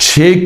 6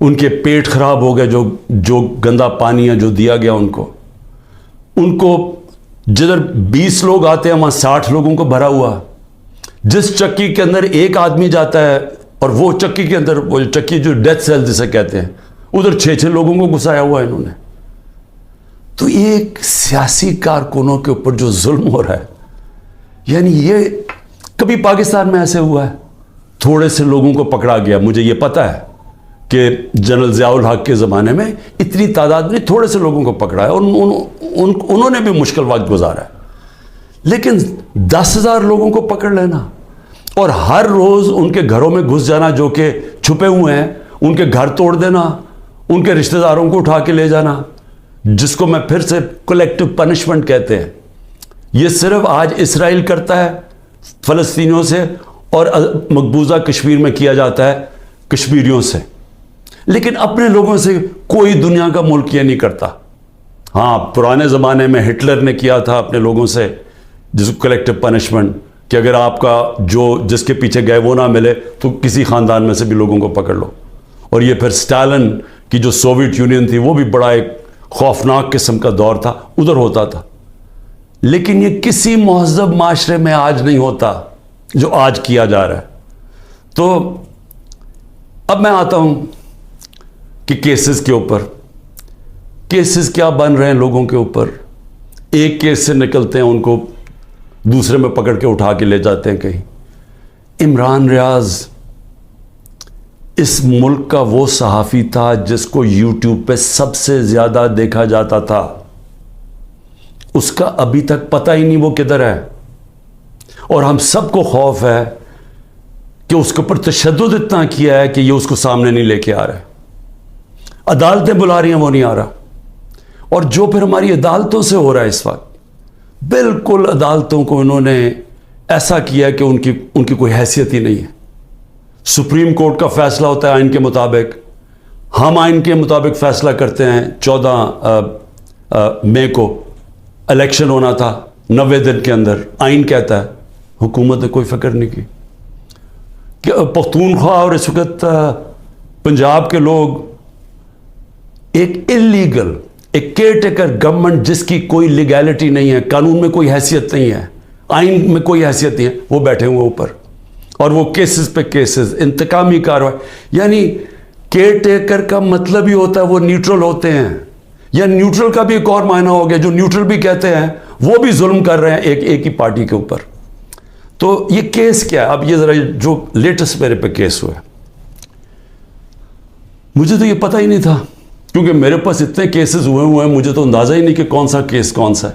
ان کے پیٹ خراب ہو گئے, جو گندا پانی ہے جو دیا گیا ان کو جدھر 20 لوگ آتے ہیں وہاں 60 لوگوں کو بھرا ہوا. جس چکی کے اندر ایک آدمی جاتا ہے اور وہ چکی کے اندر, وہ چکی جو ڈیتھ سیل جسے کہتے ہیں, ادھر 6 لوگوں کو گھسایا ہوا ہے انہوں نے. تو یہ ایک سیاسی کارکنوں کے اوپر جو ظلم ہو رہا ہے, یعنی یہ کبھی پاکستان میں ایسے ہوا ہے؟ تھوڑے سے لوگوں کو پکڑا گیا. مجھے یہ پتا ہے کہ جنرل ضیاء الحق کے زمانے میں اتنی تعداد میں تھوڑے سے لوگوں کو پکڑا ہے, انہوں نے بھی مشکل وقت گزارا ہے. لیکن 10,000 لوگوں کو پکڑ لینا اور ہر روز ان کے گھروں میں گھس جانا, جو کہ چھپے ہوئے ہیں, ان کے گھر توڑ دینا, ان کے رشتہ داروں کو اٹھا کے لے جانا, جس کو میں پھر سے کلیکٹو پنشمنٹ کہتے ہیں. یہ صرف آج اسرائیل کرتا ہے فلسطینیوں سے اور مقبوضہ کشمیر میں کیا جاتا ہے کشمیریوں سے, لیکن اپنے لوگوں سے کوئی دنیا کا ملک یہ نہیں کرتا. ہاں, پرانے زمانے میں ہٹلر نے کیا تھا اپنے لوگوں سے جس کو کلیکٹو پنشمنٹ, کہ اگر آپ کا جس کے پیچھے گئے وہ نہ ملے تو کسی خاندان میں سے بھی لوگوں کو پکڑ لو. اور یہ پھر اسٹالن کی جو سوویت یونین تھی وہ بھی بڑا ایک خوفناک قسم کا دور تھا, ادھر ہوتا تھا. لیکن یہ کسی مہذب معاشرے میں آج نہیں ہوتا جو آج کیا جا رہا ہے. تو اب میں آتا ہوں کہ کیسز کے اوپر, کیسز کیا بن رہے ہیں لوگوں کے اوپر. ایک کیس سے نکلتے ہیں, ان کو دوسرے میں پکڑ کے اٹھا کے لے جاتے ہیں کہیں. عمران ریاض اس ملک کا وہ صحافی تھا جس کو یوٹیوب پہ سب سے زیادہ دیکھا جاتا تھا. اس کا ابھی تک پتہ ہی نہیں وہ کدھر ہے, اور ہم سب کو خوف ہے کہ اس کے اوپر تشدد اتنا کیا ہے کہ یہ اس کو سامنے نہیں لے کے آ رہا ہے. عدالتیں بلا رہی ہیں, وہ نہیں آ رہا. اور جو پھر ہماری عدالتوں سے ہو رہا ہے اس وقت, بالکل عدالتوں کو انہوں نے ایسا کیا کہ ان کی کوئی حیثیت ہی نہیں ہے. سپریم کورٹ کا فیصلہ ہوتا ہے آئین کے مطابق, ہم آئین کے مطابق فیصلہ کرتے ہیں. 14 مئی کو الیکشن ہونا تھا, 90 دن کے اندر آئین کہتا ہے. حکومت نے کوئی فکر نہیں کی کہ پختونخوا اور اس وقت پنجاب کے لوگ ایک انلیگل, ایک کیئر ٹیکر گورنمنٹ جس کی کوئی لیگیلٹی نہیں ہے, قانون میں کوئی حیثیت نہیں ہے, آئین میں کوئی حیثیت نہیں ہے, وہ بیٹھے ہوئے اوپر, اور وہ کیسز پہ کیسز, انتقامی کارروائی. یعنی کیئر ٹیکر کا مطلب ہی ہوتا ہے وہ نیوٹرل ہوتے ہیں, یا نیوٹرل کا بھی ایک اور معنی ہو گیا, جو نیوٹرل بھی کہتے ہیں وہ بھی ظلم کر رہے ہیں ایک ہی پارٹی کے اوپر. تو یہ کیس کیا ہے؟ اب یہ ذرا جو لیٹسٹ میرے پہ کیس ہوا ہے, مجھے تو یہ پتہ ہی نہیں تھا, کیونکہ میرے پاس اتنے کیسز ہوئے ہیں, مجھے تو اندازہ ہی نہیں کہ کون سا کیس کون سا ہے.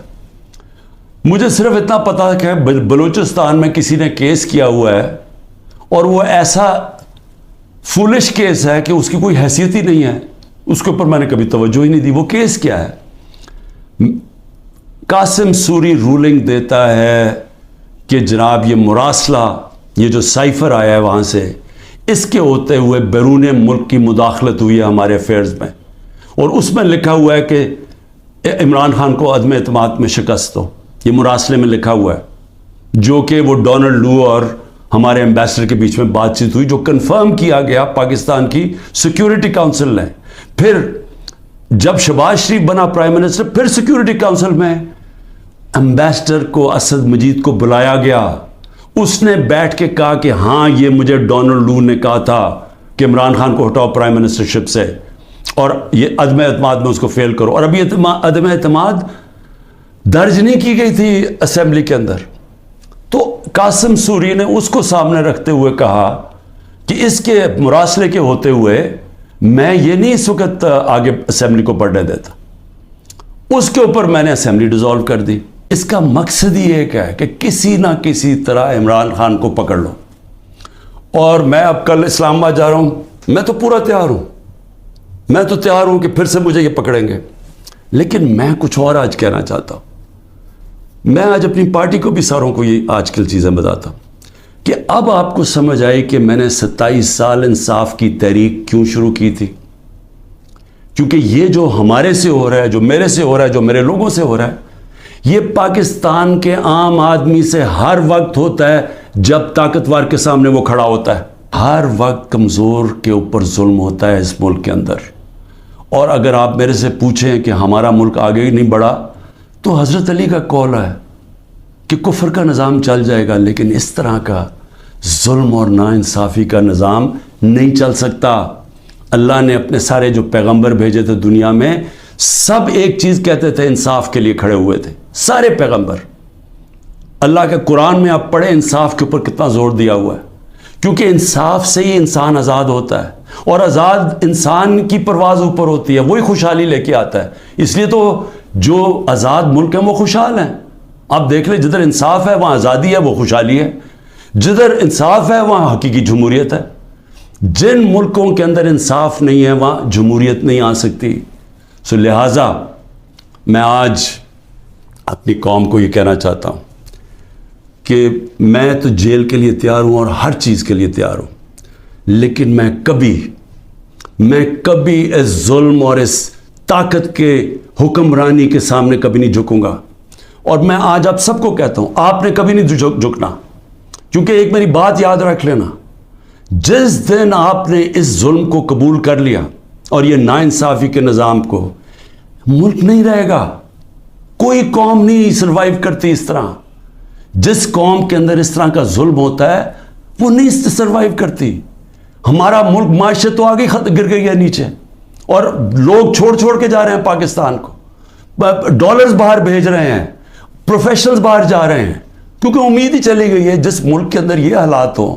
مجھے صرف اتنا پتا ہے کہ بلوچستان میں کسی نے کیس کیا ہوا ہے, اور وہ ایسا فولش کیس ہے کہ اس کی کوئی حیثیت ہی نہیں ہے, اس کے اوپر میں نے کبھی توجہ ہی نہیں دی. وہ کیس کیا ہے؟ قاسم سوری رولنگ دیتا ہے کہ جناب یہ مراسلہ, یہ جو سائفر آیا ہے وہاں سے, اس کے ہوتے ہوئے بیرون ملک کی مداخلت ہوئی ہے ہمارے افیئرز میں, اور اس میں لکھا ہوا ہے کہ عمران خان کو عدم اعتماد میں شکست ہو. یہ مراسلے میں لکھا ہوا ہے, جو کہ وہ ڈونلڈ لو اور ہمارے ایمبیسڈر کے بیچ میں بات چیت ہوئی, جو کنفرم کیا گیا پاکستان کی سیکیورٹی کاؤنسل نے. پھر جب شہباز شریف بنا پرائم منسٹر, پھر سیکیورٹی کاؤنسل میں ایمبیسڈر کو, اسد مجید کو بلایا گیا. اس نے بیٹھ کے کہا کہ ہاں یہ مجھے ڈونلڈ لو نے کہا تھا کہ عمران خان کو ہٹاؤ پرائم منسٹرشپ سے, اور یہ عدم اعتماد میں اس کو فیل کرو. اور ابھی عدم اعتماد درج نہیں کی گئی تھی اسمبلی کے اندر. تو قاسم سوری نے اس کو سامنے رکھتے ہوئے کہا کہ اس کے مراسلے کے ہوتے ہوئے میں یہ نہیں اس وقت آگے اسمبلی کو بڑھنے دیتا. اس کے اوپر میں نے اسمبلی ڈیزالو کر دی. اس کا مقصد ہی ایک ہے کہ کسی نہ کسی طرح عمران خان کو پکڑ لو. اور میں اب کل اسلام آباد جا رہا ہوں, میں تو پورا تیار ہوں, میں تو تیار ہوں کہ پھر سے مجھے یہ پکڑیں گے. لیکن میں کچھ اور آج کہنا چاہتا ہوں. میں آج اپنی پارٹی کو بھی ساروں کو یہ آج کل چیزیں بتاتا ہوں کہ اب آپ کو سمجھ آئے کہ میں نے 27 سال انصاف کی تحریک کیوں شروع کی تھی. کیونکہ یہ جو ہمارے سے ہو رہا ہے, جو میرے سے ہو رہا ہے, جو میرے لوگوں سے ہو رہا ہے, یہ پاکستان کے عام آدمی سے ہر وقت ہوتا ہے جب طاقتور کے سامنے وہ کھڑا ہوتا ہے. ہر وقت کمزور کے اوپر ظلم ہوتا ہے اس ملک کے اندر. اور اگر آپ میرے سے پوچھیں کہ ہمارا ملک آگے نہیں بڑھا تو حضرت علی کا قول ہے کہ کفر کا نظام چل جائے گا لیکن اس طرح کا ظلم اور ناانصافی کا نظام نہیں چل سکتا. اللہ نے اپنے سارے جو پیغمبر بھیجے تھے دنیا میں سب ایک چیز کہتے تھے, انصاف کے لیے کھڑے ہوئے تھے سارے پیغمبر. اللہ کے قرآن میں آپ پڑھیں انصاف کے اوپر کتنا زور دیا ہوا ہے, کیونکہ انصاف سے ہی انسان آزاد ہوتا ہے اور آزاد انسان کی پرواز اوپر ہوتی ہے, وہی خوشحالی لے کے آتا ہے. اس لیے تو جو آزاد ملک ہیں وہ خوشحال ہیں. آپ دیکھ لیں جدھر انصاف ہے وہاں آزادی ہے, وہ خوشحالی ہے. جدھر انصاف ہے وہاں حقیقی جمہوریت ہے. جن ملکوں کے اندر انصاف نہیں ہے وہاں جمہوریت نہیں آ سکتی. سو لہٰذا میں آج اپنی قوم کو یہ کہنا چاہتا ہوں کہ میں تو جیل کے لیے تیار ہوں اور ہر چیز کے لیے تیار ہوں, لیکن میں کبھی اس ظلم اور اس طاقت کے حکمرانی کے سامنے کبھی نہیں جھکوں گا. اور میں آج آپ سب کو کہتا ہوں آپ نے کبھی نہیں جھکنا, کیونکہ ایک میری بات یاد رکھ لینا, جس دن آپ نے اس ظلم کو قبول کر لیا اور یہ ناانصافی کے نظام کو, ملک نہیں رہے گا. کوئی قوم نہیں سروائیو کرتی اس طرح. جس قوم کے اندر اس طرح کا ظلم ہوتا ہے وہ نہیں سروائیو کرتی. ہمارا ملک معیشت تو آگے گر گئی ہے نیچے, اور لوگ چھوڑ کے جا رہے ہیں پاکستان کو, ڈالرز باہر بھیج رہے ہیں, پروفیشنلز باہر جا رہے ہیں, کیونکہ امید ہی چلی گئی ہے جس ملک کے اندر یہ حالات ہوں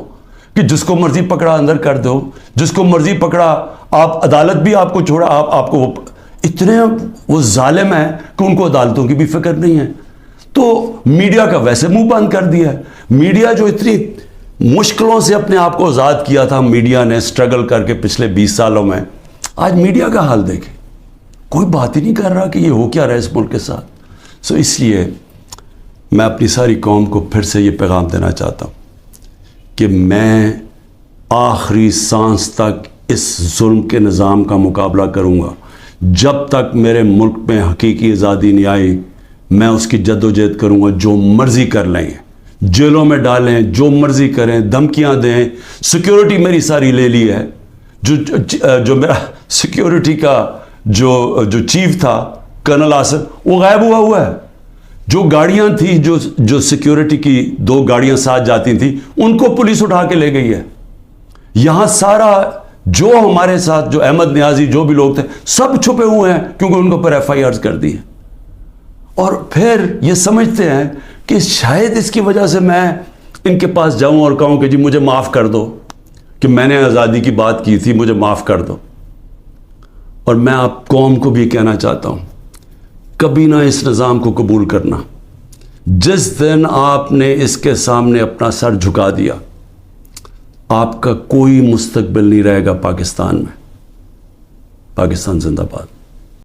کہ جس کو مرضی پکڑا اندر کر دو, جس کو مرضی پکڑا آپ, عدالت بھی آپ کو چھوڑا, آپ کو اتنے وہ ظالم ہیں کہ ان کو عدالتوں کی بھی فکر نہیں ہے. تو میڈیا کا ویسے منہ بند کر دیا ہے. میڈیا جو اتنی مشکلوں سے اپنے آپ کو آزاد کیا تھا, میڈیا نے سٹرگل کر کے پچھلے 20 سالوں میں, آج میڈیا کا حال دیکھیں, کوئی بات ہی نہیں کر رہا کہ یہ ہو کیا رہا ہے اس ملک کے ساتھ. سو اس لیے میں اپنی ساری قوم کو پھر سے یہ پیغام دینا چاہتا ہوں کہ میں آخری سانس تک اس ظلم کے نظام کا مقابلہ کروں گا. جب تک میرے ملک میں حقیقی آزادی نہیں آئی میں اس کی جد و جہد کروں گا. جو مرضی کر لیں, جیلوں میں ڈالیں, جو مرضی کریں, دھمکیاں دیں. سیکیورٹی میری ساری لے لی ہے. جو میرا سیکیورٹی کا جو چیف تھا کرنل آصف, وہ غائب ہوا ہے. جو گاڑیاں تھیں, جو سیکیورٹی کی 2 گاڑیاں ساتھ جاتی تھیں, ان کو پولیس اٹھا کے لے گئی ہے. یہاں سارا جو ہمارے ساتھ جو احمد نیازی جو بھی لوگ تھے سب چھپے ہوئے ہیں کیونکہ ان کو پر FIRs کر دی ہیں. اور پھر یہ سمجھتے ہیں کہ شاید اس کی وجہ سے میں ان کے پاس جاؤں اور کہوں کہ جی مجھے معاف کر دو کہ میں نے آزادی کی بات کی تھی, مجھے معاف کر دو. اور میں آپ قوم کو بھی کہنا چاہتا ہوں کبھی نہ اس نظام کو قبول کرنا. جس دن آپ نے اس کے سامنے اپنا سر جھکا دیا آپ کا کوئی مستقبل نہیں رہے گا پاکستان میں. پاکستان زندہ باد.